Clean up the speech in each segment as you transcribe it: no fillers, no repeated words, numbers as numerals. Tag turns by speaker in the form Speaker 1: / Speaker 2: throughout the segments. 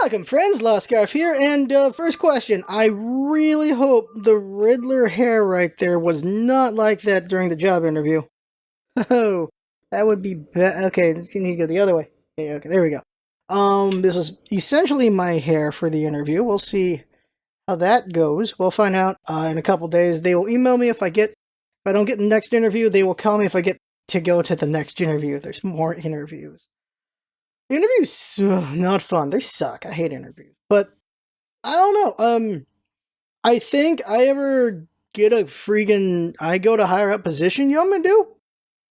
Speaker 1: Welcome, friends. Lost Scarf here, and first question. I really hope the Riddler hair right there was not like that during the job interview. Oh, that would be bad. Okay, you need to go the other way. Yeah, okay, there we go. This was essentially my hair for the interview. We'll see how that goes. We'll find out in a couple days. They will email me if I don't get the next interview. They will call me if I get to go to the next interview. There's more interviews. Interviews, not fun. They suck. I hate interviews. But, I don't know. I think I ever get I go to higher up position, you know what I'm gonna do?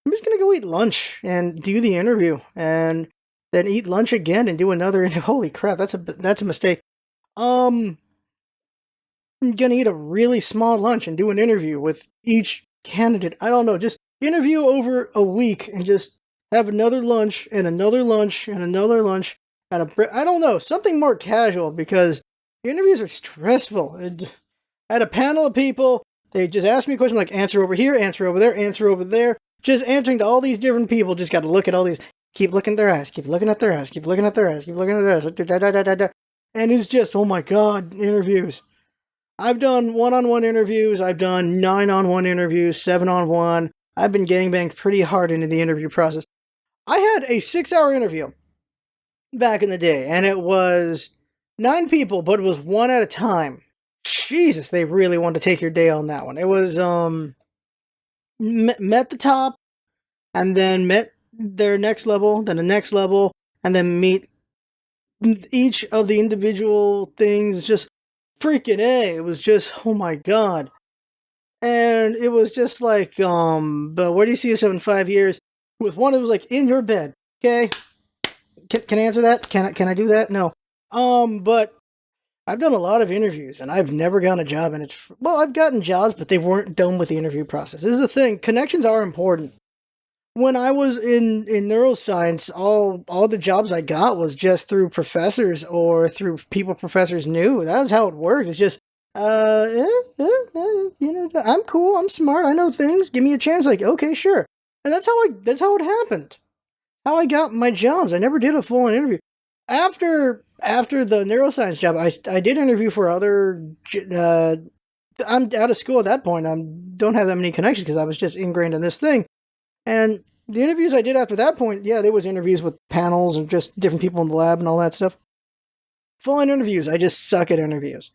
Speaker 1: I'm just gonna go eat lunch and do the interview. And then eat lunch again and do another interview. Holy crap, that's a mistake. I'm gonna eat a really small lunch and do an interview with each candidate. I don't know, just interview over a week and just have another lunch and another lunch and another lunch and I don't know, something more casual because the interviews are stressful. I had a panel of people, they just asked me a question like answer over here, answer over there, answer over there. Just answering to all these different people, just got to look at all these, keep looking at their eyes, keep looking at their eyes, keep looking at their eyes, keep looking at their eyes, and it's just, oh my god, interviews. I've done one-on-one interviews, I've done 9-on-1 interviews, 7-on-1. I've been gangbanged pretty hard into the interview process. I had a 6-hour interview back in the day, and it was 9 people, but it was one at a time. Jesus, they really wanted to take your day on that one. It was, met the top, and then met their next level, then the next level, and then meet each of the individual things. Just freaking A. It was just, oh my god. And it was just like, but where do you see yourself in 5 years? With one, it was like, in your bed, okay? Can I answer that? Can I do that? No. But I've done a lot of interviews, and I've never gotten a job, and I've gotten jobs, but they weren't done with the interview process. This is the thing, connections are important. When I was in neuroscience, all the jobs I got was just through professors or through people professors knew. That was how it worked. It's just, you know, I'm cool, I'm smart, I know things, give me a chance, like, okay, sure. And that's how it happened. How I got my jobs. I never did a full-on interview. After the neuroscience job, I did interview for other, I'm out of school at that point. I don't have that many connections because I was just ingrained in this thing. And the interviews I did after that point, yeah, there was interviews with panels and just different people in the lab and all that stuff. Full-on interviews, I just suck at interviews.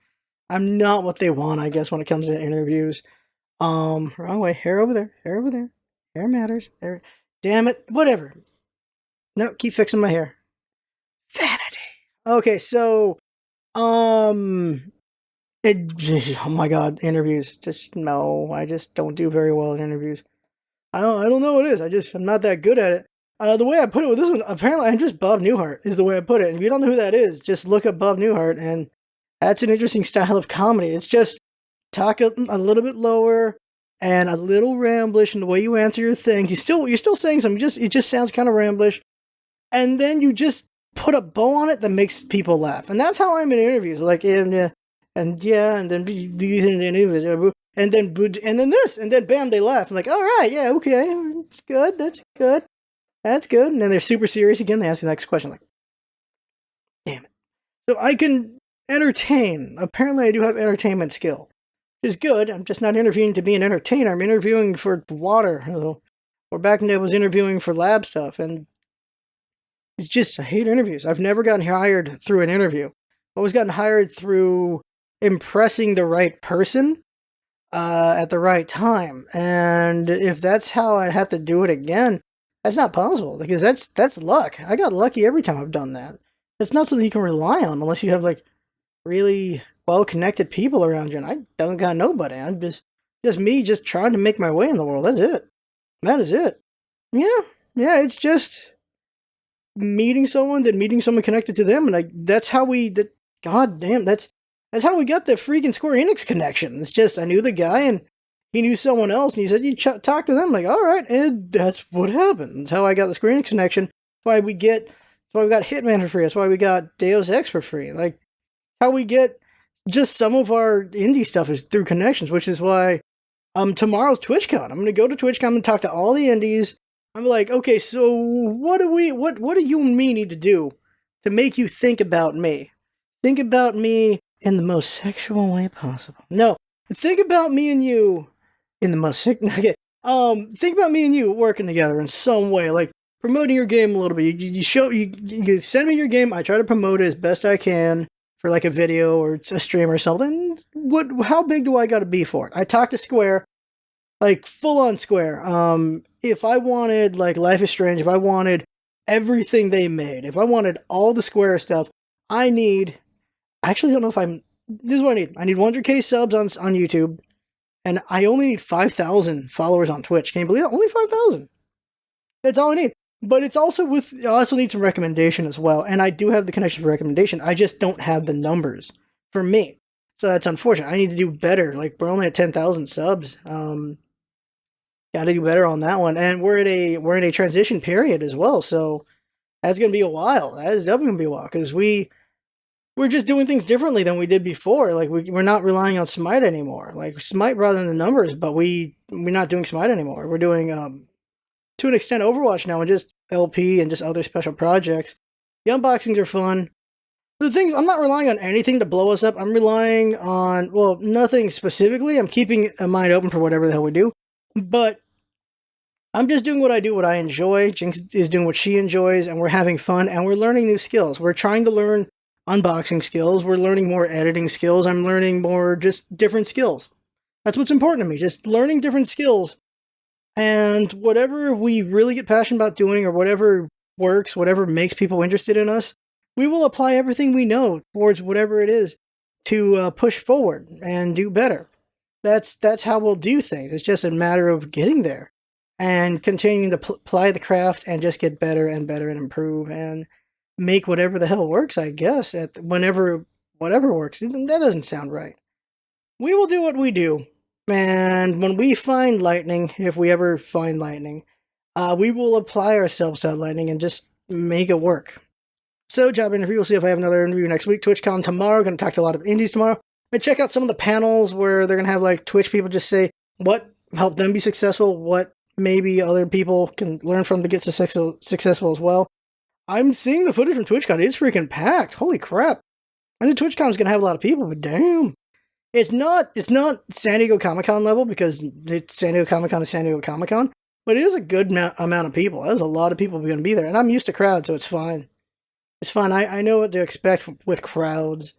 Speaker 1: I'm not what they want, I guess, when it comes to interviews. Wrong way. Hair over there. Hair over there. Hair matters. Hair. Damn it. Whatever. No, keep fixing my hair. Vanity. Okay, so, oh my god, interviews. No, I just don't do very well in interviews. I don't know what it is. I'm not that good at it. The way I put it with this one, apparently I'm just Bob Newhart, is the way I put it. And if you don't know who that is, just look up Bob Newhart, and that's an interesting style of comedy. It's just talk a little bit lower, and a little ramblish in the way you answer your things. You're still saying something, it just sounds kind of ramblish. And then you just put a bow on it that makes people laugh. And that's how I'm in interviews. Like, and then and then this, and then bam, they laugh. I'm like, all right, yeah, okay, that's good. And then they're super serious again. They ask the next question, like, damn it. So I can entertain. Apparently, I do have entertainment skill, which is good. I'm just not interviewing to be an entertainer. I'm interviewing for water. Or back in the day, I was interviewing for lab stuff, and it's just, I hate interviews. I've never gotten hired through an interview. I've always gotten hired through impressing the right person at the right time. And if that's how I have to do it again, that's not possible, because that's luck. I got lucky every time I've done that. It's not something you can rely on unless you have, like, really well-connected people around you, and I don't got nobody. I'm just me just trying to make my way in the world. That's it. That is it. Yeah, it's just meeting someone, then meeting someone connected to them, and that's how we got the freaking Square Enix connection. It's just, I knew the guy, and he knew someone else, and he said, you talk to them. I'm like, all right, and that's what happened. That's how I got the Square Enix connection. That's why we got Hitman for free. That's why we got Deus Ex for free. Like, how we get just some of our indie stuff is through connections, which is why tomorrow's TwitchCon. I'm going to go to TwitchCon and talk to all the indies. I'm like, okay, so what do you and me need to do to make you think about me? think about me in the most sexual way possible. No, think about me and you in the most okay. Think about me and you working together in some way, like promoting your game a little bit. You send me your game. I try to promote it as best I can for like a video or a stream or something. How big do I got to be for it? I talked to Square, like full on Square. If I wanted like Life is Strange, if I wanted everything they made, if I wanted all the Square stuff, I actually don't know if this is what I need. I need 100k subs on YouTube. And I only need 5,000 followers on Twitch. Can you believe that? Only 5,000. That's all I need. But I also need some recommendation as well. And I do have the connection for recommendation. I just don't have the numbers for me. So that's unfortunate. I need to do better. Like, we're only at 10,000 subs. Got to do better on that one. And we're in a transition period as well. So that's going to be a while. That is definitely going to be a while. Because we're just doing things differently than we did before. Like, we're not relying on Smite anymore. Like, Smite brought in the numbers, but we're not doing Smite anymore. We're doing, to an extent, Overwatch now, and just LP and just other special projects. The unboxings are fun. The things, I'm not relying on anything to blow us up. I'm relying on, well, nothing specifically. I'm keeping a mind open for whatever the hell we do. But I'm just doing what I do, what I enjoy. Jinx is doing what she enjoys, and we're having fun, and we're learning new skills. We're trying to learn unboxing skills. We're learning more editing skills. I'm learning more just different skills. That's what's important to me, just learning different skills. And whatever we really get passionate about doing, or whatever works, whatever makes people interested in us, we will apply everything we know towards whatever it is to push forward and do better. That's how we'll do things. It's just a matter of getting there and continuing to apply the craft and just get better and better and improve and make whatever the hell works, I guess, whatever works. That doesn't sound right. We will do what we do. And when we find lightning, if we ever find lightning, we will apply ourselves to that lightning and just make it work. So, job interview. We'll see if I have another interview next week. TwitchCon tomorrow. Going to talk to a lot of indies tomorrow. And check out some of the panels where they're going to have like Twitch people just say what helped them be successful, what maybe other people can learn from to get successful as well. I'm seeing the footage from TwitchCon. It's freaking packed. Holy crap. I knew TwitchCon's going to have a lot of people, but damn. It's not San Diego Comic-Con level, because it's San Diego Comic-Con is San Diego Comic-Con, but it is a good amount of people. There's a lot of people going to be there, and I'm used to crowds, so it's fine. It's fine. I know what to expect with crowds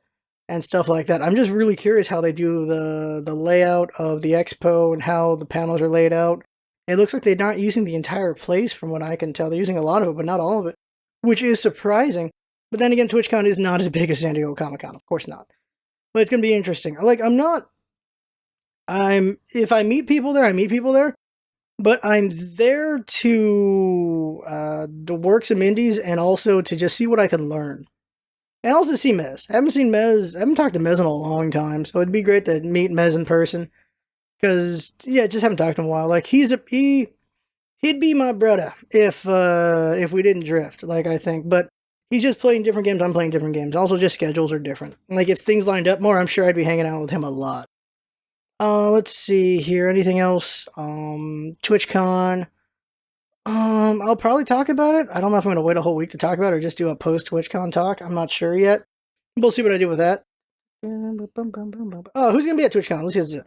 Speaker 1: and stuff like that. I'm just really curious how they do the layout of the expo and how the panels are laid out. It looks like they're not using the entire place from what I can tell. They're using a lot of it, but not all of it, which is surprising. But then again, TwitchCon is not as big as San Diego Comic-Con. Of course not. But it's going to be interesting. Like, if I meet people there, I meet people there. But I'm there to work some indies and also to just see what I can learn. And also see Mez. I haven't talked to Mez in a long time. So it'd be great to meet Mez in person. Because, yeah, just haven't talked to him in a while. Like, he'd be my brother if we didn't drift, like, I think. But he's just playing different games, I'm playing different games. Also, just schedules are different. Like, if things lined up more, I'm sure I'd be hanging out with him a lot. Let's see here. Anything else? TwitchCon. I'll probably talk about it. I don't know if I'm going to wait a whole week to talk about it or just do a post-TwitchCon talk. I'm not sure yet. We'll see what I do with that. Oh, who's going to be at TwitchCon? Let's see.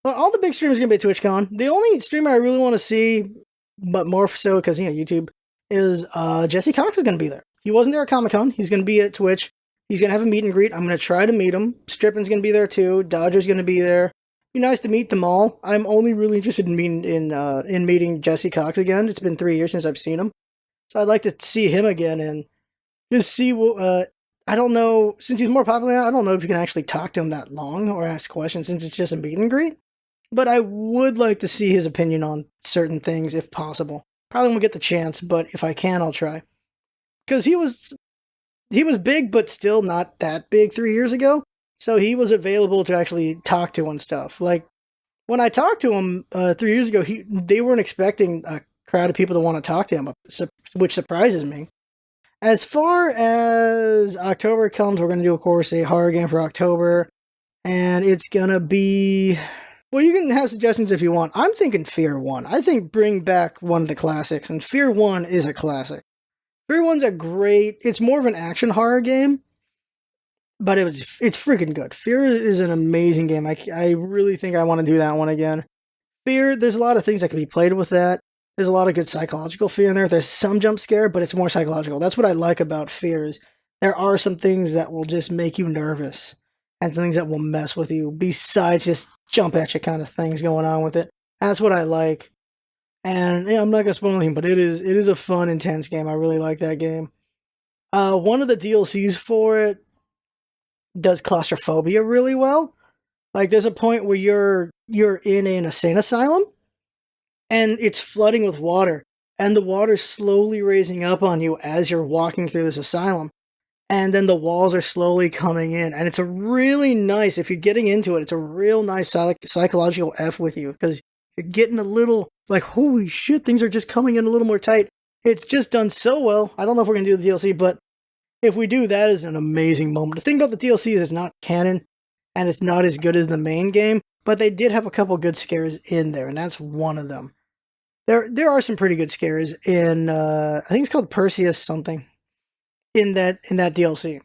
Speaker 1: Well, all the big streamers are going to be at TwitchCon. The only streamer I really want to see, but more so because, YouTube, is Jesse Cox is going to be there. He wasn't there at Comic-Con. He's going to be at Twitch. He's going to have a meet and greet. I'm going to try to meet him. Strippin's going to be there too. Dodger's going to be there. Be nice to meet them all. I'm only really interested in meeting Jesse Cox again. It's been 3 years since I've seen him. So I'd like to see him again and just see I don't know, since he's more popular now, I don't know if you can actually talk to him that long or ask questions since it's just a meet and greet. But I would like to see his opinion on certain things if possible. Probably won't get the chance, but if I can, I'll try. Because he was big, but still not that big 3 years ago. So he was available to actually talk to and stuff. Like, when I talked to him 3 years ago, they weren't expecting a crowd of people to want to talk to him, which surprises me. As far as October comes, we're going to do, of course, a horror game for October. And it's going to be... Well, you can have suggestions if you want. I'm thinking Fear 1. I think bring back one of the classics, and Fear 1 is a classic. Fear 1's a great... It's more of an action horror game. but it's freaking good. Fear is an amazing game. I really think I want to do that one again. Fear, there's a lot of things that can be played with that. There's a lot of good psychological fear in there. There's some jump scare, but it's more psychological. That's what I like about fears. There are some things that will just make you nervous and some things that will mess with you besides just jump at you kind of things going on with it. That's what I like. And yeah, I'm not gonna spoil anything, but it is a fun, intense game. I really like that game. One of the DLCs for it does claustrophobia really well. Like there's a point where you're in an insane asylum and it's flooding with water, and the water's slowly raising up on you as you're walking through this asylum. And then the walls are slowly coming in, and it's a really nice, if you're getting into it, it's a real nice psychological F with you, because you're getting a little, like, holy shit, things are just coming in a little more tight. It's just done so well. I don't know if we're going to do the DLC, but if we do, that is an amazing moment. The thing about the DLC is it's not canon, and it's not as good as the main game, but they did have a couple good scares in there, and that's one of them. There are some pretty good scares in, I think it's called Perseus something, in that DLC.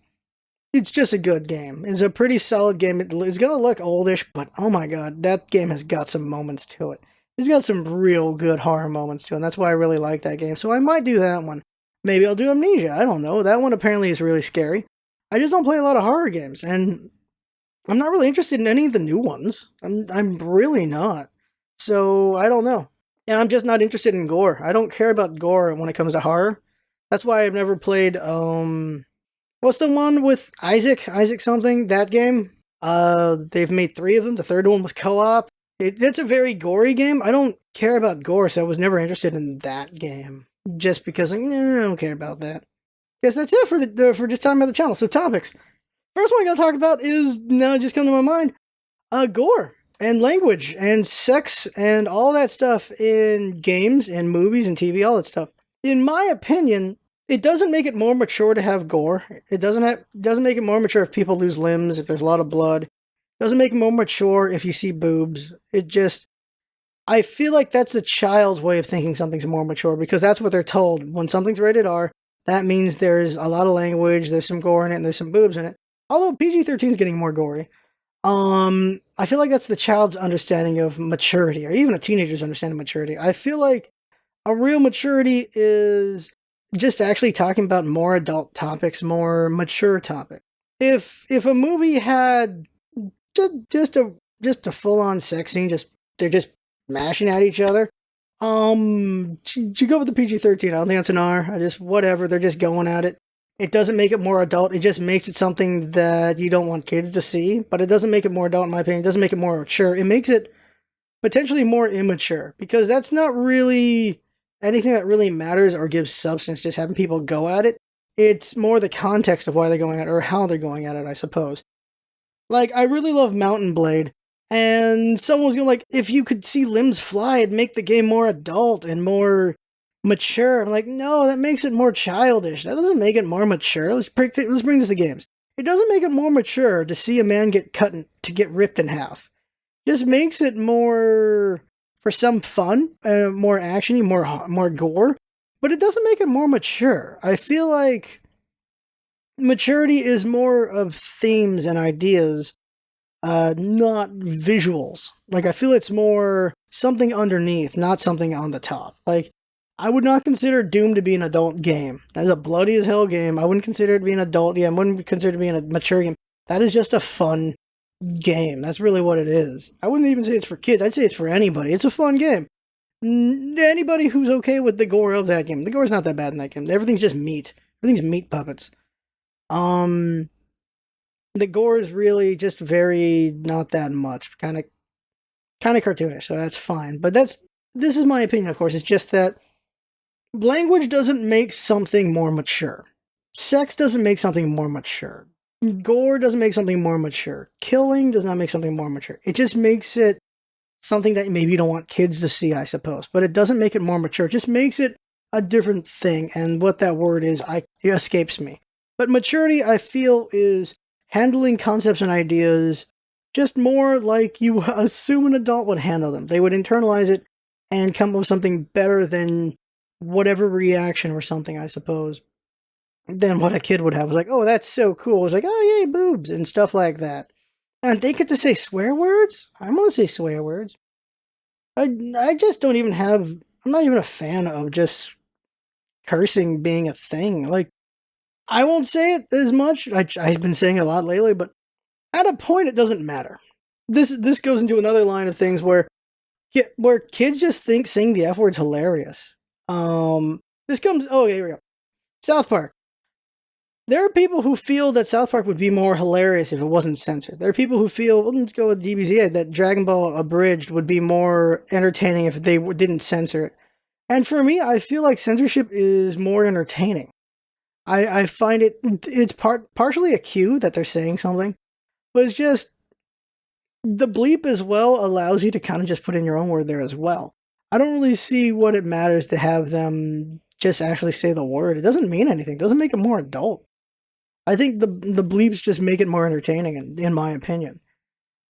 Speaker 1: It's just a good game. It's a pretty solid game. It's going to look oldish, but oh my god, that game has got some moments to it. It's got some real good horror moments to it, and that's why I really like that game. So I might do that one. Maybe I'll do Amnesia. I don't know. That one apparently is really scary. I just don't play a lot of horror games, and I'm not really interested in any of the new ones. I'm really not. So I don't know. And I'm just not interested in gore. I don't care about gore when it comes to horror. That's why I've never played, what's the one with Isaac? Isaac something? That game? They've made 3 of them. The third one was co-op. It's a very gory game. I don't care about gore, so I was never interested in that game. Just because, I don't care about that. Guess that's it for just talking about the channel. So topics. First one I gotta talk about is, now just come to my mind, gore. And language, and sex, and all that stuff in games, and movies, and TV, all that stuff. In my opinion, it doesn't make it more mature to have gore. It doesn't make it more mature if people lose limbs, if there's a lot of blood. It doesn't make it more mature if you see boobs. I feel like that's the child's way of thinking something's more mature, because that's what they're told. When something's rated R, that means there's a lot of language, there's some gore in it, and there's some boobs in it. Although PG-13 is getting more gory. I feel like that's the child's understanding of maturity, or even a teenager's understanding of maturity. I feel like a real maturity is just actually talking about more adult topics, more mature topics. If a movie had just a full-on sex scene, they're just mashing at each other, you go with the PG-13. I don't think that's an R. Whatever, they're just going at it. It doesn't make it more adult. It just makes it something that you don't want kids to see. But it doesn't make it more adult, in my opinion. It doesn't make it more mature. It makes it potentially more immature. Because that's not really anything that really matters or gives substance, just having people go at it. It's more the context of why they're going at it, or how they're going at it, I suppose. Like, I really love Mountain Blade. And someone was going like, if you could see limbs fly, it'd make the game more adult and more mature. I'm like, no, that makes it more childish. That doesn't make it more mature. Let's bring this to games. It doesn't make it more mature to see a man get to get ripped in half. It just makes it more, for some fun, more actiony, more gore. But it doesn't make it more mature. I feel like maturity is more of themes and ideas, not visuals. Like, I feel it's more something underneath, not something on the top. Like, I would not consider Doom to be an adult game. That is a bloody as hell game. I wouldn't consider it to be an adult game. I wouldn't consider it to be a mature game. That is just a fun game. That's really what it is. I wouldn't even say it's for kids. I'd say it's for anybody. It's a fun game. Anybody who's okay with the gore of that game. The gore's not that bad in that game. Everything's just meat. Everything's meat puppets. The gore is really just very not that much. Kind of cartoonish, so that's fine. But this is my opinion, of course. It's just that language doesn't make something more mature. Sex doesn't make something more mature. Gore doesn't make something more mature. Killing does not make something more mature. It just makes it something that maybe you don't want kids to see, I suppose. But it doesn't make it more mature. It just makes it a different thing. And what that word is, it escapes me. But maturity, I feel, is handling concepts and ideas just more like you assume an adult would handle them. They would internalize it and come up with something better than whatever reaction or something, I suppose. than what a kid would have. It was like, oh, that's so cool. It was like, oh, yay, boobs and stuff like that. And they get to say swear words? I want to say swear words. I just don't even have, I'm not even a fan of just cursing being a thing. Like, I won't say it as much. I've been saying it a lot lately, but at a point, it doesn't matter. This goes into another line of things where kids just think saying the F word's hilarious. This comes. Oh, here we go. South Park. There are people who feel that South Park would be more hilarious if it wasn't censored. There are people who feel, well, let's go with DBZ, that Dragon Ball Abridged would be more entertaining if they didn't censor it. And for me, I feel like censorship is more entertaining. I find it's partially a cue that they're saying something, but it's just the bleep as well allows you to kind of just put in your own word there as well. I don't really see what it matters to have them just actually say the word. It doesn't mean anything. It doesn't make it more adult. I think the bleeps just make it more entertaining, in my opinion.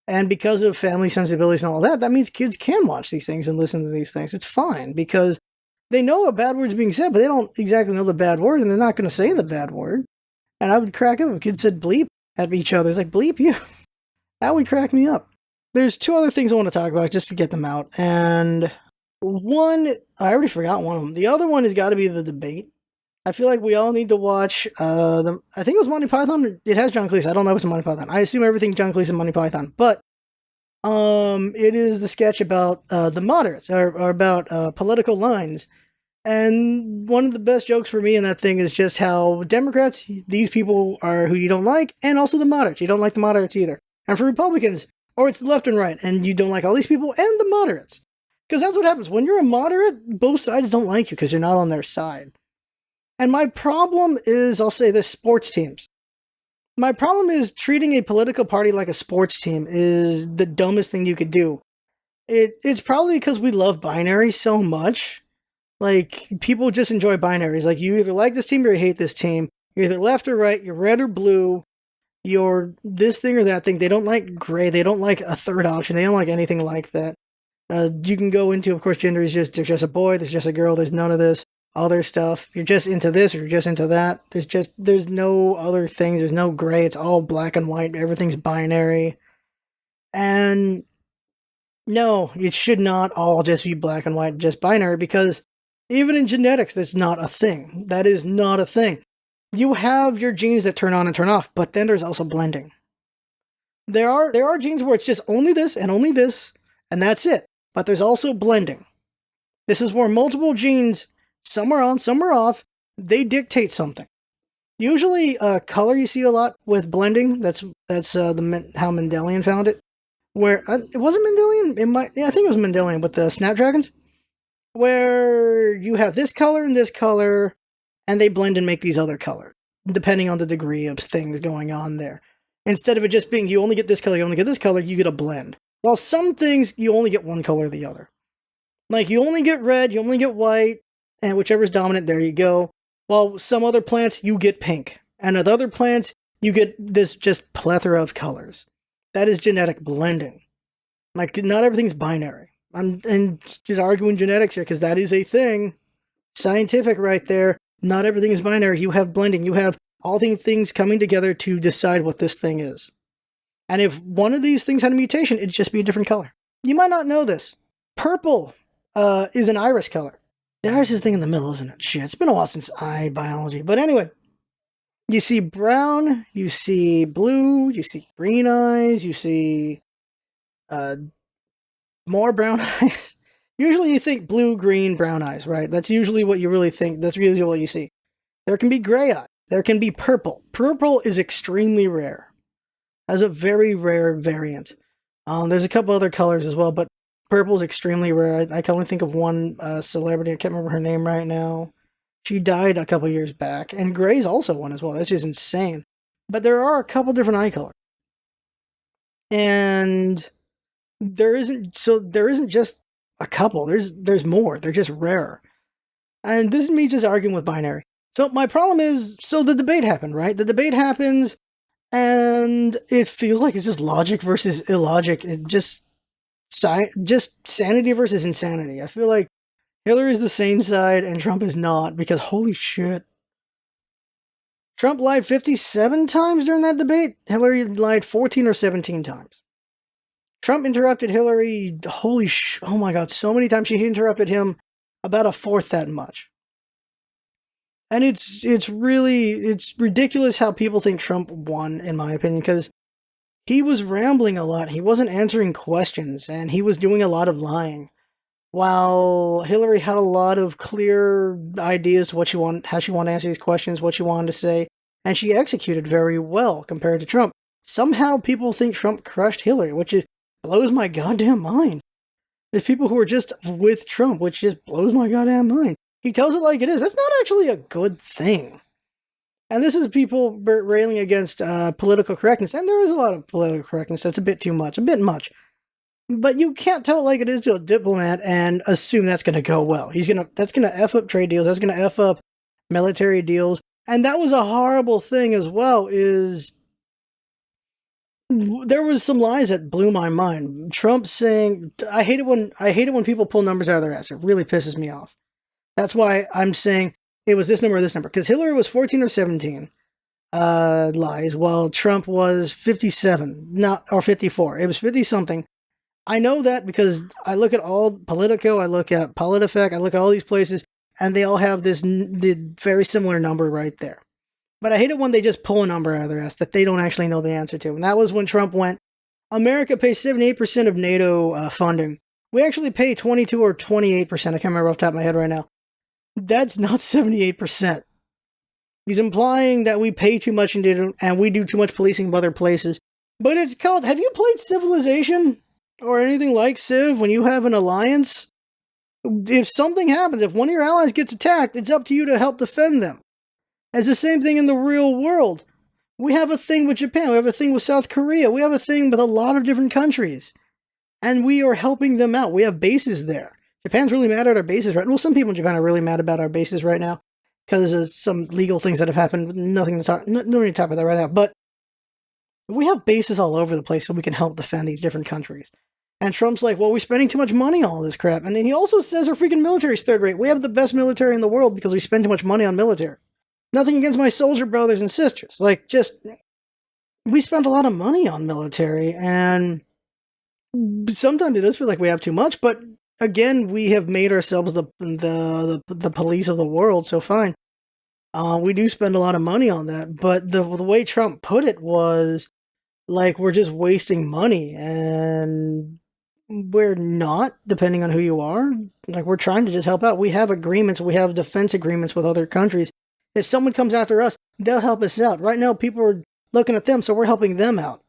Speaker 1: And because of family sensibilities and all that, that means kids can watch these things and listen to these things. It's fine because they know a bad word's being said, but they don't exactly know the bad word, and they're not going to say the bad word. And I would crack up if kids said bleep at each other. It's like, bleep you. That would crack me up. There's two other things I want to talk about just to get them out. And one, I already forgot one of them. The other one has got to be the debate. I feel like we all need to watch I think it was Monty Python. It has John Cleese. I don't know if it's Monty Python. I assume everything John Cleese and Monty Python. But it is the sketch about the moderates, or about political lines. And one of the best jokes for me in that thing is just how Democrats, these people are who you don't like, and also the moderates. You don't like the moderates either. And for Republicans, or it's the left and right, and you don't like all these people and the moderates. Because that's what happens. When you're a moderate, both sides don't like you because you're not on their side. And my problem is, I'll say this, sports teams. My problem is treating a political party like a sports team is the dumbest thing you could do. It's probably because we love binaries so much. Like, people just enjoy binaries. Like, you either like this team or you hate this team. You're either left or right, you're red or blue, you're this thing or that thing. They don't like gray, they don't like a third option, they don't like anything like that. You can go into, of course, gender is just, there's just a boy, there's just a girl, there's none of this other stuff. You're just into this or you're just into that. There's no other things. There's no gray. It's all black and white. Everything's binary. And no, it should not all just be black and white, just binary, because even in genetics, that's not a thing. That is not a thing. You have your genes that turn on and turn off, but then there's also blending. There are genes where it's just only this, and that's it. But there's also blending. This is where multiple genes, some are on, some are off, they dictate something. Usually, color you see a lot with blending. That's how Mendelian found it. Where it wasn't Mendelian. I think it was Mendelian with the snapdragons, where you have this color and this color, and they blend and make these other colors, depending on the degree of things going on there. Instead of it just being you only get this color, you only get this color, you get a blend. While some things you only get one color or the other. Like you only get red, you only get white, and whichever's dominant, there you go. While some other plants, you get pink. And with other plants, you get this just plethora of colors. That is genetic blending. Like, not everything's binary. I'm just arguing genetics here, because that is a thing. Scientific right there. Not everything is binary. You have blending. You have all these things coming together to decide what this thing is. And if one of these things had a mutation, it'd just be a different color. You might not know this. Purple is an iris color. The iris is the thing in the middle, isn't it? Shit, it's been a while since biology. But anyway, you see brown, you see blue, you see green eyes, you see more brown eyes. Usually you think blue, green, brown eyes, right? That's usually what you really think. That's usually what you see. There can be gray eyes. There can be purple. Purple is extremely rare. That's a very rare variant. There's a couple other colors as well, but purple is extremely rare. I can only think of one celebrity. I can't remember her name right now. She died a couple years back. And gray's also one as well. That's just insane. But there are a couple different eye colors. And there isn't just a couple. There's more. They're just rare. And this is me just arguing with binary. So my problem is, so the debate happened, right? The debate happens, and it feels like it's just logic versus illogic. It just sanity versus insanity. I feel like Hillary is the sane side and Trump is not, because holy shit. Trump lied 57 times during that debate. Hillary lied 14 or 17 times. Trump interrupted Hillary, oh my god, so many times. She interrupted him about a fourth that much. And it's ridiculous how people think Trump won, in my opinion, because he was rambling a lot. He wasn't answering questions, and he was doing a lot of lying. While Hillary had a lot of clear ideas to how she wanted to answer these questions, what she wanted to say, and she executed very well compared to Trump. Somehow people think Trump crushed Hillary, which blows my goddamn mind. There's people who are just with Trump, which just blows my goddamn mind. He tells it like it is. That's not actually a good thing. And this is people railing against political correctness, and there is a lot of political correctness. That's a bit much. But you can't tell it like it is to a diplomat and assume that's going to go well. That's going to F up trade deals. That's going to F up military deals. And that was a horrible thing as well, is there was some lies that blew my mind. Trump saying, I hate it when people pull numbers out of their ass. It really pisses me off. That's why I'm saying it was this number or this number. Because Hillary was 14 or 17 lies, while Trump was 57, or 54. It was 50-something. I know that because I look at all Politico, I look at PolitiFact, I look at all these places, and they all have the very similar number right there. But I hate it when they just pull a number out of their ass that they don't actually know the answer to. And that was when Trump went, America pays 78% of NATO funding. We actually pay 22 or 28%. I can't remember off the top of my head right now. That's not 78%. He's implying that we pay too much and we do too much policing of other places. But it's called, have you played Civilization? Or anything like Civ? When you have an alliance, if something happens, if one of your allies gets attacked, it's up to you to help defend them. It's the same thing in the real world. We have a thing with Japan, we have a thing with South Korea, we have a thing with a lot of different countries. And we are helping them out. We have bases there. Japan's really mad at our bases right now. Well, some people in Japan are really mad about our bases right now because of some legal things that have happened. No need to talk about that right now. But we have bases all over the place so we can help defend these different countries. And Trump's like, well, we're spending too much money on all this crap. And then he also says our freaking military's third rate. We have the best military in the world because we spend too much money on military. Nothing against my soldier brothers and sisters. We spend a lot of money on military, and sometimes it does feel like we have too much, but again, we have made ourselves the police of the world, so fine. We do spend a lot of money on that, but the way Trump put it was like we're just wasting money, and we're not, depending on who you are. Like, we're trying to just help out. We have agreements, we have defense agreements with other countries. If someone comes after us, they'll help us out. Right now, people are looking at them, so we're helping them out.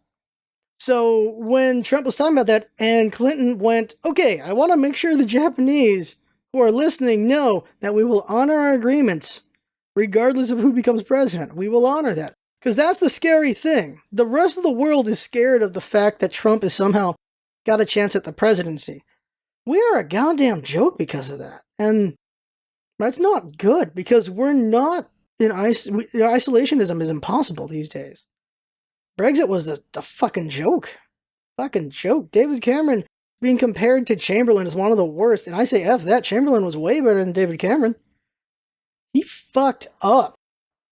Speaker 1: So when Trump was talking about that, and Clinton went, okay, I want to make sure the Japanese who are listening know that we will honor our agreements, regardless of who becomes president. We will honor that. Because that's the scary thing. The rest of the world is scared of the fact that Trump has somehow got a chance at the presidency. We are a goddamn joke because of that. And that's not good, because we're not in isolationism is impossible these days. Brexit was the fucking joke. Fucking joke. David Cameron being compared to Chamberlain is one of the worst. And I say F that. Chamberlain was way better than David Cameron. He fucked up.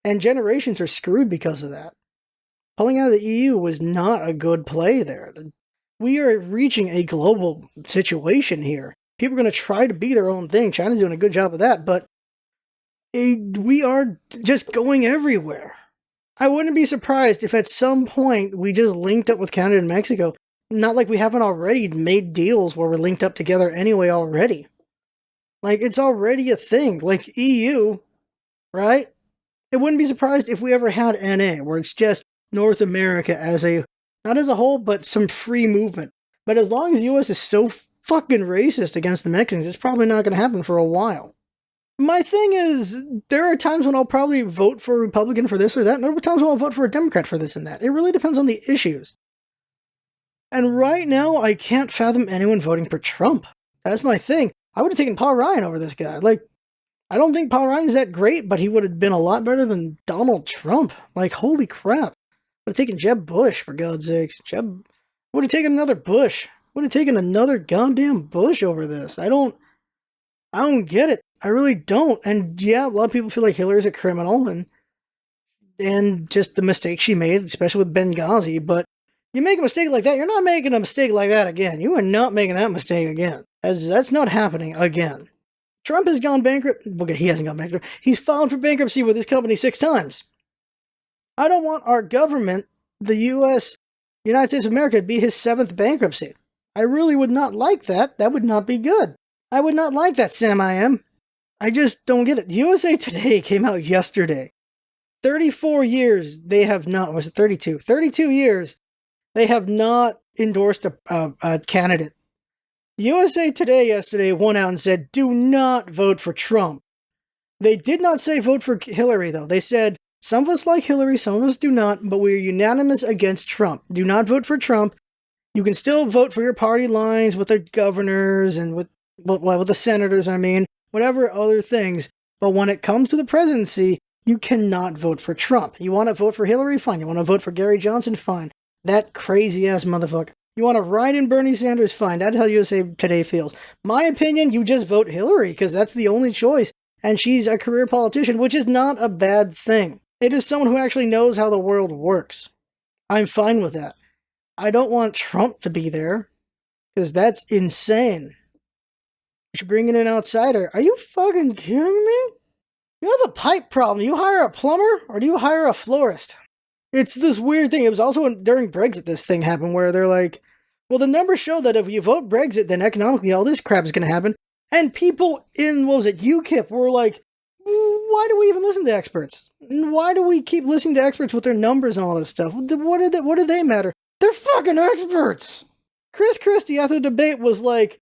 Speaker 1: And generations are screwed because of that. Pulling out of the EU was not a good play there. We are reaching a global situation here. People are going to try to be their own thing. China's doing a good job of that, but we are just going everywhere. I wouldn't be surprised if at some point we just linked up with Canada and Mexico. Not like we haven't already made deals where we're linked up together anyway already. Like, it's already a thing. Like EU, right? It wouldn't be surprised if we ever had NA, where it's just North America as not as a whole, but some free movement. But as long as the US is so fucking racist against the Mexicans, it's probably not going to happen for a while. My thing is, there are times when I'll probably vote for a Republican for this or that, and there are times when I'll vote for a Democrat for this and that. It really depends on the issues. And right now, I can't fathom anyone voting for Trump. That's my thing. I would have taken Paul Ryan over this guy. Like, I don't think Paul Ryan's that great, but he would have been a lot better than Donald Trump. Like, holy crap. Would have taken Jeb Bush, for God's sakes. Jeb would have taken another Bush. Would have taken another goddamn Bush over this. I don't get it. I really don't. And yeah, a lot of people feel like Hillary's a criminal, and and just the mistake she made, especially with Benghazi. But you make a mistake like that, you're not making a mistake like that again. You are not making that mistake again. That's not happening again. Trump has gone bankrupt. Okay, he hasn't gone bankrupt. He's filed for bankruptcy with his company 6 times. I don't want our government, the United States of America, to be his 7th bankruptcy. I really would not like that. That would not be good. I would not like that, Sam I am. I just don't get it. USA Today came out yesterday. 34 years they have not, was it 32? 32 years they have not endorsed a candidate. USA Today yesterday went out and said, do not vote for Trump. They did not say vote for Hillary, though. They said, some of us like Hillary, some of us do not, but we are unanimous against Trump. Do not vote for Trump. You can still vote for your party lines with their governors and with the senators, whatever other things. But when it comes to the presidency, you cannot vote for Trump. You want to vote for Hillary? Fine. You want to vote for Gary Johnson? Fine. That crazy-ass motherfucker. You want to write in Bernie Sanders? Fine. That's how USA Today feels. My opinion, you just vote Hillary, because that's the only choice. And she's a career politician, which is not a bad thing. It is someone who actually knows how the world works. I'm fine with that. I don't want Trump to be there, because that's insane. You're bringing in an outsider. Are you fucking kidding me? You have a pipe problem. Do you hire a plumber, or do you hire a florist? It's this weird thing. It was also during Brexit this thing happened, where they're like, well, the numbers show that if you vote Brexit, then economically all this crap is going to happen. And people in, UKIP were like, why do we even listen to experts? Why do we keep listening to experts with their numbers and all this stuff? What do they matter? They're fucking experts! Chris Christie after the debate was like,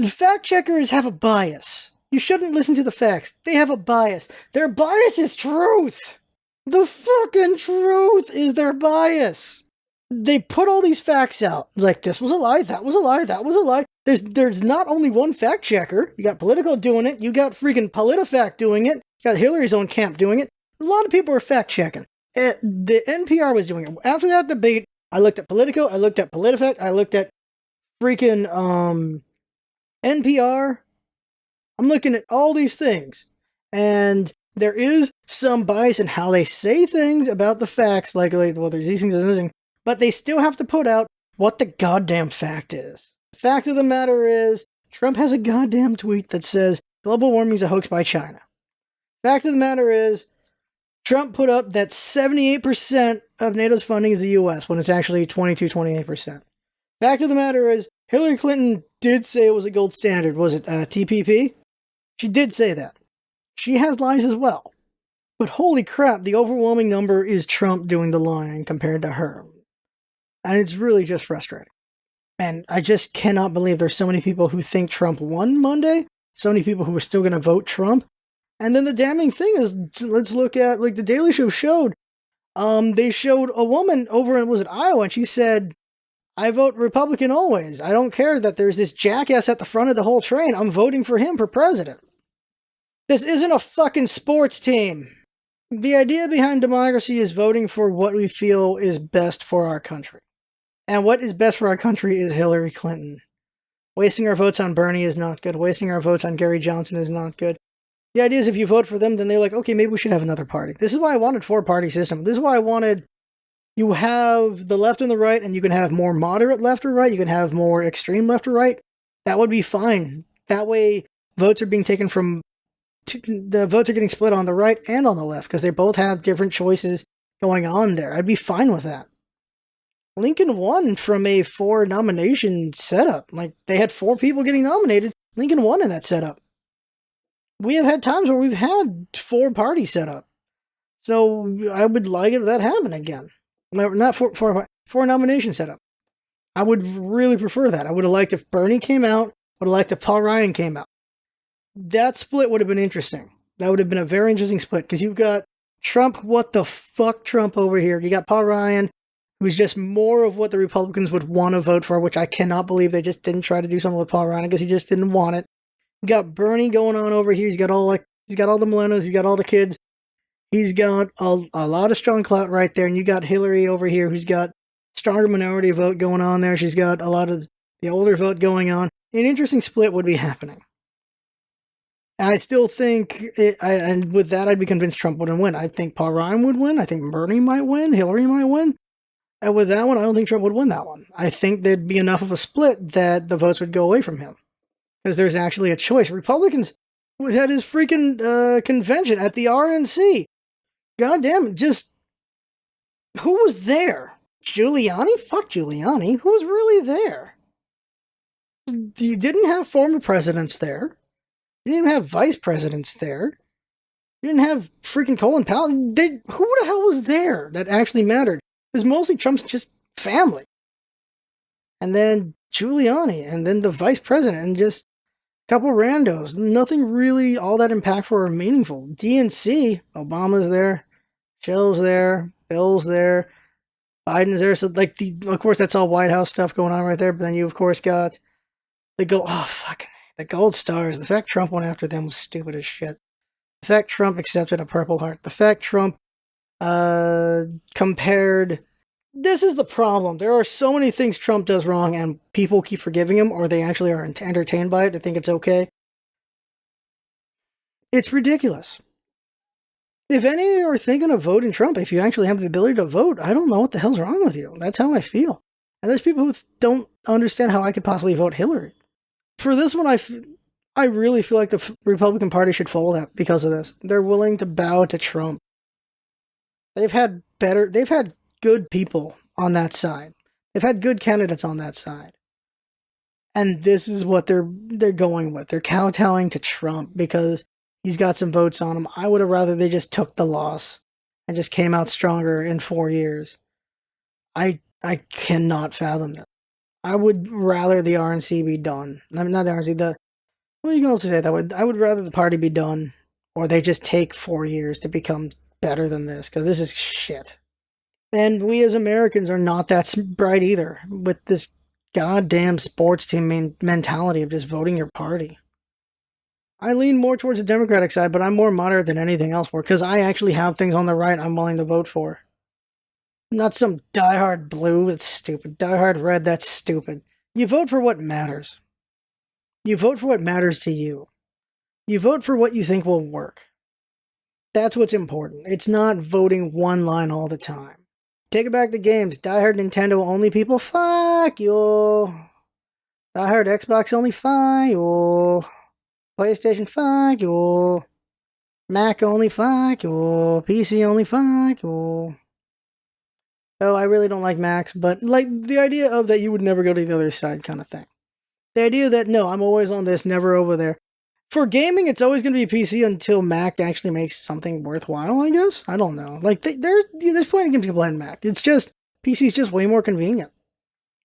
Speaker 1: fact checkers have a bias. You shouldn't listen to the facts. They have a bias. Their bias is truth! The fucking truth is their bias! They put all these facts out. It's like, this was a lie, that was a lie, that was a lie. There's not only one fact checker. You got Politico doing it. You got freaking PolitiFact doing it. You got Hillary's own camp doing it. A lot of people are fact checking. The NPR was doing it. After that debate, I looked at Politico, I looked at PolitiFact, I looked at freaking NPR. I'm looking at all these things. And there is some bias in how they say things about the facts, like well, there's these things and those things. But they still have to put out what the goddamn fact is. The fact of the matter is, Trump has a goddamn tweet that says global warming is a hoax by China. Fact of the matter is, Trump put up that 78% of NATO's funding is the US, when it's actually 28%. Fact of the matter is, Hillary Clinton did say it was a gold standard. Was it TPP? She did say that. She has lies as well. But holy crap, the overwhelming number is Trump doing the lying compared to her. And it's really just frustrating. And I just cannot believe there's so many people who think Trump won Monday. So many people who are still going to vote Trump. And then the damning thing is, let's look at, like the Daily Show showed. They showed a woman over in, was it Iowa? And she said, I vote Republican always. I don't care that there's this jackass at the front of the whole train. I'm voting for him for president. This isn't a fucking sports team. The idea behind democracy is voting for what we feel is best for our country. And what is best for our country is Hillary Clinton. Wasting our votes on Bernie is not good. Wasting our votes on Gary Johnson is not good. The idea is if you vote for them, then they're like, okay, maybe we should have another party. This is why I wanted 4-party system. This is why I wanted, you have the left and the right, and you can have more moderate left or right. You can have more extreme left or right. That would be fine. That way, votes are being taken from, the votes are getting split on the right and on the left, because they both have different choices going on there. I'd be fine with that. Lincoln won from a 4-nomination setup. Like, they had 4 people getting nominated. Lincoln won in that setup. We have had times where we've had 4-party setup. So I would like it if that happened again. Not 4-nomination setup. I would really prefer that. I would have liked if Bernie came out. Would have liked if Paul Ryan came out. That split would have been interesting. That would have been a very interesting split, because you've got Trump, what the fuck Trump over here. You got Paul Ryan, who's just more of what the Republicans would want to vote for, which I cannot believe they just didn't try to do something with Paul Ryan, because he just didn't want it. You got Bernie going on over here. He's got all the millennials. He's got all the kids. He's got a lot of strong clout right there. And you got Hillary over here, who's got stronger minority vote going on there. She's got a lot of the older vote going on. An interesting split would be happening. I still think, and with that, I'd be convinced Trump wouldn't win. I think Paul Ryan would win. I think Bernie might win. Hillary might win. And with that one, I don't think Trump would win that one. I think there'd be enough of a split that the votes would go away from him. Because there's actually a choice. Republicans had his freaking convention at the RNC. God damn it, just... Who was there? Giuliani? Fuck Giuliani. Who was really there? You didn't have former presidents there. You didn't have vice presidents there. You didn't have freaking Colin Powell. Who the hell was there that actually mattered? Because mostly Trump's just family. And then Giuliani, and then the vice president, and just a couple randos. Nothing really all that impactful or meaningful. DNC, Obama's there, Shell's there, Bill's there, Biden's there. So, like, of course, that's all White House stuff going on right there. But then you, of course, got the gold stars. The fact Trump went after them was stupid as shit. The fact Trump accepted a Purple Heart. The fact Trump compared... This is the problem. There are so many things Trump does wrong, and people keep forgiving him, or they actually are entertained by it. They think it's okay. It's ridiculous. If any of you are thinking of voting Trump, if you actually have the ability to vote, I don't know what the hell's wrong with you. That's how I feel. And there's people who don't understand how I could possibly vote Hillary. For this one, I really feel like the Republican Party should fold out because of this. They're willing to bow to Trump. They've had good people on that side. They've had good candidates on that side. And this is what they're going with. They're kowtowing to Trump because he's got some votes on him. I would have rather they just took the loss and just came out stronger in 4 years. I cannot fathom that. I would rather the RNC be done. I mean, not the RNC, well, you can also say that. I would rather the party be done, or they just take 4 years to become better than this, because this is shit. And we as Americans are not that bright either, with this goddamn sports team mentality of just voting your party. I lean more towards the Democratic side, but I'm more moderate than anything else, because I actually have things on the right I'm willing to vote for. Not some diehard blue, that's stupid. Diehard red, that's stupid. You vote for what matters. You vote for what matters to you. You vote for what you think will work. That's what's important. It's not voting one line all the time. Take it back to games. Diehard Nintendo only people, fuck you. Diehard Xbox only, fuck you. PlayStation, fuck you. Mac only, fuck you. PC only, fuck you. Oh, I really don't like Macs, but like the idea of that you would never go to the other side kind of thing. The idea that, no, I'm always on this, never over there. For gaming, it's always going to be PC until Mac actually makes something worthwhile, I guess? I don't know. Like, there's plenty of games you can play on Mac. It's just, PC's just way more convenient.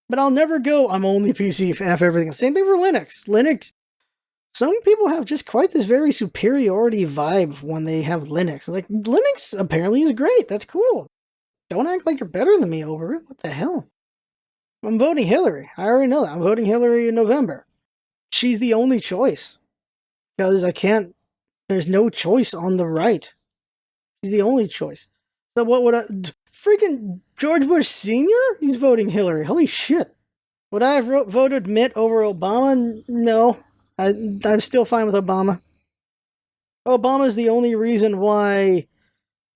Speaker 1: But I'll never go, I'm only PC, F everything. Same thing for Linux. Linux, some people have just quite this very superiority vibe when they have Linux. Like, Linux apparently is great. That's cool. Don't act like you're better than me over it. What the hell? I'm voting Hillary. I already know that. I'm voting Hillary in November. She's the only choice. Because there's no choice on the right. She's the only choice. So what would freaking George Bush Sr.? He's voting Hillary. Holy shit. Would I have voted Mitt over Obama? No. I'm still fine with Obama. Obama's the only reason why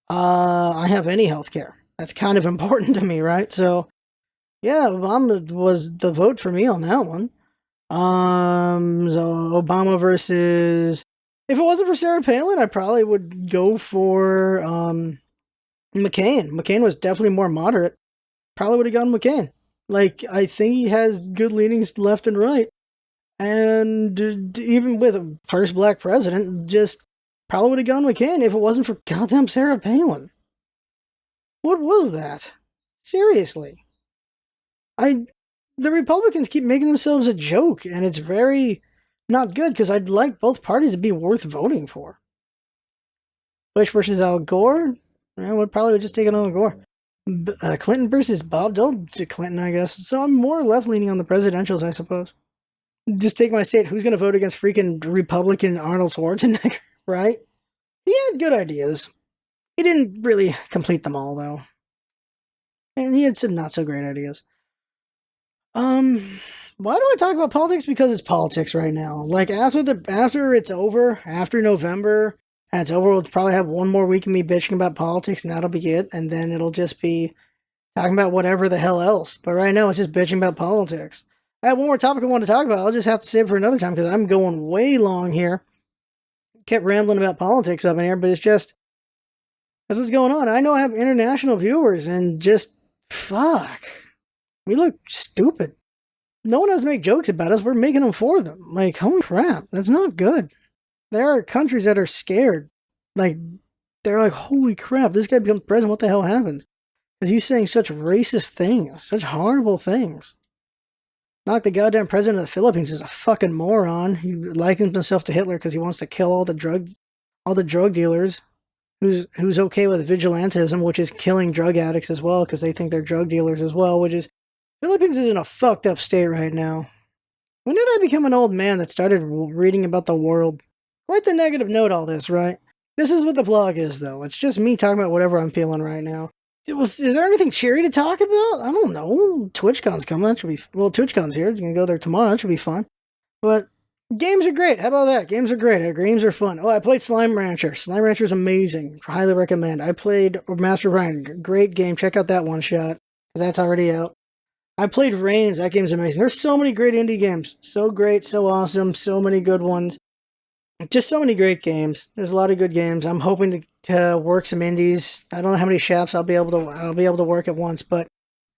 Speaker 1: I have any health care. That's kind of important to me, right? So, yeah, Obama was the vote for me on that one. So Obama versus... If it wasn't for Sarah Palin, I probably would go for McCain. McCain was definitely more moderate. Probably would have gone McCain. Like, I think he has good leanings left and right. And even with a first black president, just probably would have gone McCain if it wasn't for goddamn Sarah Palin. What was that? Seriously. The Republicans keep making themselves a joke, and it's very not good, because I'd like both parties to be worth voting for. Bush versus Al Gore? I would probably just take it on Gore. Clinton versus Bob Dole? Clinton, I guess. So I'm more left-leaning on the presidentials, I suppose. Just take my state. Who's going to vote against freaking Republican Arnold Schwarzenegger, right? He had good ideas. He didn't really complete them all, though. And he had some not-so-great ideas. Why do I talk about politics? Because it's politics right now. Like after it's over, after November, and it's over, we'll probably have one more week of me bitching about politics, and that'll be it. And then it'll just be talking about whatever the hell else. But right now, it's just bitching about politics. I have one more topic I want to talk about. I'll just have to save it for another time because I'm going way long here. Kept rambling about politics up in here, but it's just that's what's going on. I know I have international viewers, and just fuck, we look stupid. No one has to make jokes about us. We're making them for them. Like, holy crap, that's not good. There are countries that are scared. Like, they're like, holy crap, this guy becomes president. What the hell happens? Because he's saying such racist things, such horrible things. Not like the goddamn president of the Philippines is a fucking moron. He likens himself to Hitler because he wants to kill all the drug dealers. Who's okay with vigilantism, which is killing drug addicts as well because they think they're drug dealers as well, which is Philippines is in a fucked up state right now. When did I become an old man that started reading about the world? Quite the negative note, all this, right? This is what the vlog is, though. It's just me talking about whatever I'm feeling right now. Is there anything cheery to talk about? I don't know. TwitchCon's coming. That should be... Well, TwitchCon's here. You can go there tomorrow. That should be fun. But games are great. How about that? Games are great. Games are fun. Oh, I played Slime Rancher. Slime Rancher is amazing. Highly recommend. I played Master Ryan. Great game. Check out that one shot. That's already out. I played Reigns. That game's amazing. There's so many great indie games. So great, so awesome, so many good ones. Just so many great games. There's a lot of good games. I'm hoping to work some indies. I don't know how many shops I'll be able to work at once, but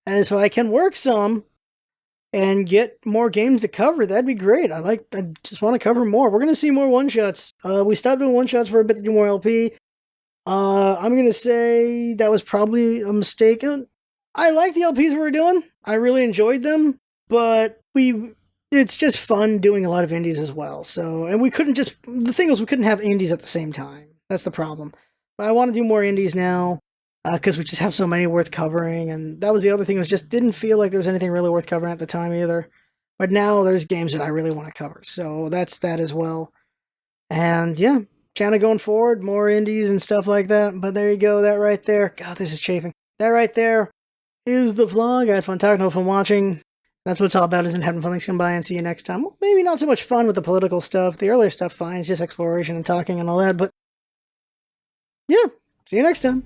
Speaker 1: if I can work some and get more games to cover, that'd be great. I just want to cover more. We're gonna see more one-shots. We stopped doing one-shots for a bit to do more LP. I'm gonna say that was probably a mistake. I like the LPs we were doing. I really enjoyed them, but it's just fun doing a lot of indies as well. So, and the thing was we couldn't have indies at the same time. That's the problem. But I want to do more indies now because we just have so many worth covering. And that was the other thing, was just didn't feel like there was anything really worth covering at the time either. But now there's games that I really want to cover. So that's that as well. And yeah, channel going forward, more indies and stuff like that. But there you go, that right there. God, this is chafing. That right there is the vlog. I had fun talking, hope fun watching. That's what it's all about, isn't having fun. Thanks for coming by, and see you next time. Well, maybe not so much fun with the political stuff. The earlier stuff, fine. It's just exploration and talking and all that. But yeah, see you next time.